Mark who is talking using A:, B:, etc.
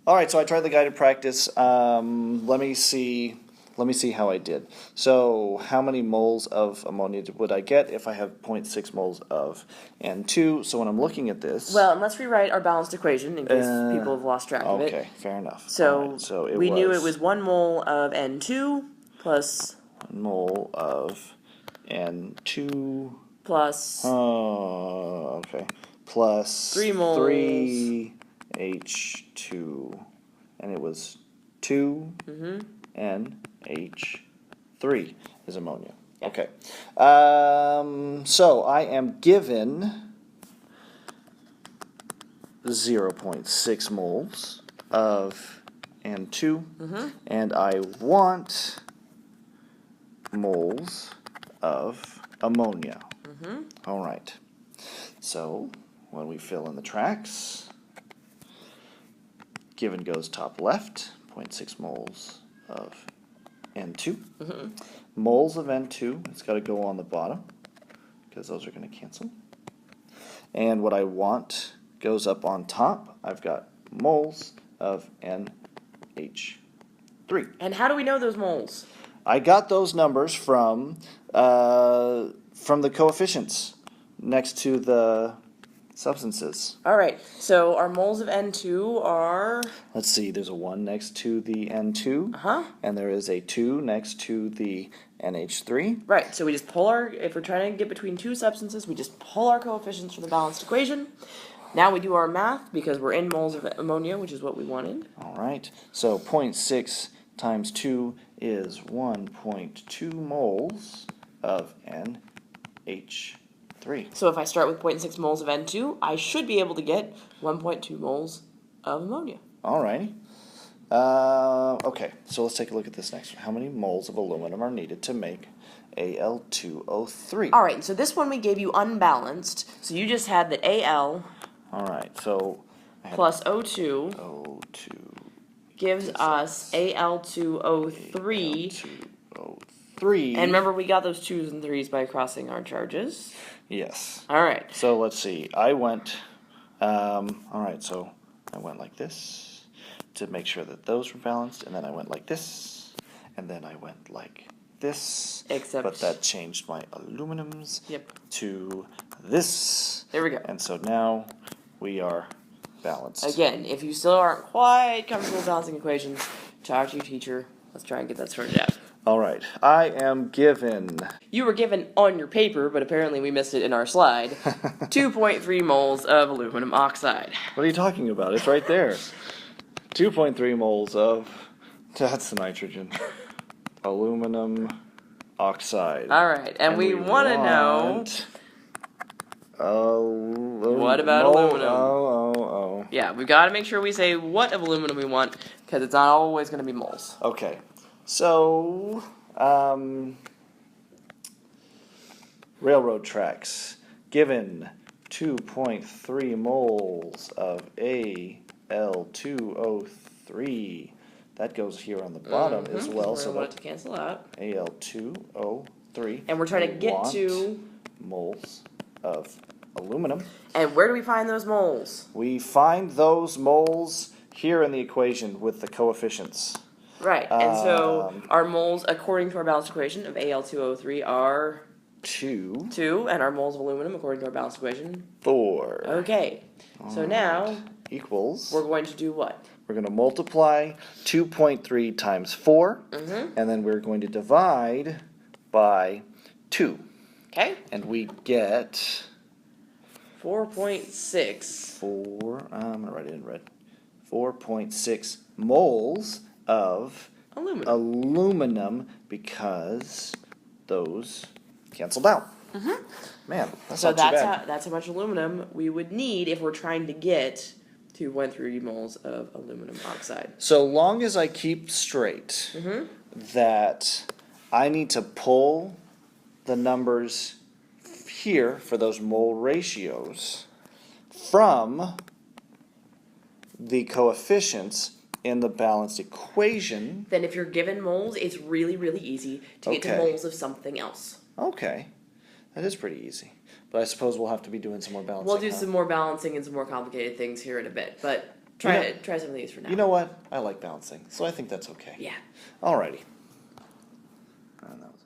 A: All right, so I tried the guided practice. Let me see how I did. So how many moles of ammonia would I get if I have 0.6 moles of N2? So when I'm looking at this...
B: Well, and let's rewrite our balanced equation in case people have lost track of it.
A: Okay, fair enough.
B: So,
A: right, so
B: we knew it was 1 mole of N2 plus...
A: 1 mole of N2...
B: Plus...
A: okay. Plus
B: 3 moles...
A: 3 H2, and it was 2 NH3 is ammonia.
B: Yeah.
A: Okay. So I am given 0.6 moles of N2, and I want moles of ammonia. All right. So when we fill in the tracks, given goes top left, 0.6 moles of N2. Moles of N2, it's got to go on the bottom because those are going to cancel. And what I want goes up on top. I've got moles of NH3.
B: And how do we know those moles?
A: I got those numbers from the coefficients next to the substances.
B: All right, so our moles of N2 are...
A: Let's see, there's a 1 next to the N2, and there is a 2 next to the NH3.
B: Right, so we just pull our, if we're trying to get between two substances, we just pull our coefficients from the balanced equation. Now we do our math because we're in moles of ammonia, which is what we wanted.
A: All right, so 0.6 times 2 is 1.2 moles of NH3.
B: So if I start with 0.6 moles of N2, I should be able to get 1.2 moles of ammonia.
A: All righty. Okay, so let's take a look at this next one. How many moles of aluminum are needed to make Al2O3?
B: All right, so this one we gave you unbalanced. So you just had that Al
A: All right, so
B: plus O2
A: O2
B: gives us Al2O3.
A: Al2O3.
B: And remember, we got those 2's and 3's by crossing our charges.
A: Yes.
B: All right.
A: So let's see. I went, all right, so I went like this to make sure that those were balanced, and then I went like this, and then I went like this.
B: Except...
A: But that changed my aluminums to this.
B: There we go.
A: And so now we are balanced.
B: Again, if you still aren't quite comfortable with balancing equations, talk to your teacher. Let's try and get that sorted out.
A: All right. I am given...
B: You were given on your paper, but apparently we missed it in our slide, 2.3 moles of aluminum oxide.
A: What are you talking about? It's right there. 2.3 moles of... That's the nitrogen. Aluminum oxide.
B: All right, and we want to know... What about aluminum? Yeah, we've got to make sure we say what of aluminum we want, because it's not always going to be moles.
A: Okay. So, railroad tracks. Given 2.3 moles of Al2O3. That goes here on the bottom as well.
B: So want it to cancel out.
A: Al2O3.
B: And we're trying to get to
A: moles of aluminum.
B: And where do we find those moles?
A: We find those moles here in the equation with the coefficients.
B: Right, and so our moles, according to our balanced equation of Al2O3, are 2, and our moles of aluminum, according to our balanced equation,
A: 4.
B: Okay, so now
A: equals.
B: We're going to do what?
A: We're going to multiply 2.3 times 4, and then we're going to divide by 2.
B: Okay.
A: And we get
B: 4.6.
A: I'm going to write it in red. 4.6 moles of aluminum because those canceled out. Man, that's not too bad.
B: That's how much aluminum we would need if we're trying to get 2.3 moles of aluminum oxide.
A: So long as I keep straight that I need to pull the numbers here for those mole ratios from the coefficients in the balanced equation.
B: Then if you're given moles, it's really, really easy to get to
A: Okay.
B: moles of something else.
A: Okay, that is pretty easy. But I suppose we'll have to be doing some more balancing.
B: We'll do
A: huh?
B: some more balancing and some more complicated things here in a bit, but try some of these for now.
A: You know what? I like balancing, so I think that's okay.
B: Yeah.
A: Alrighty. And that was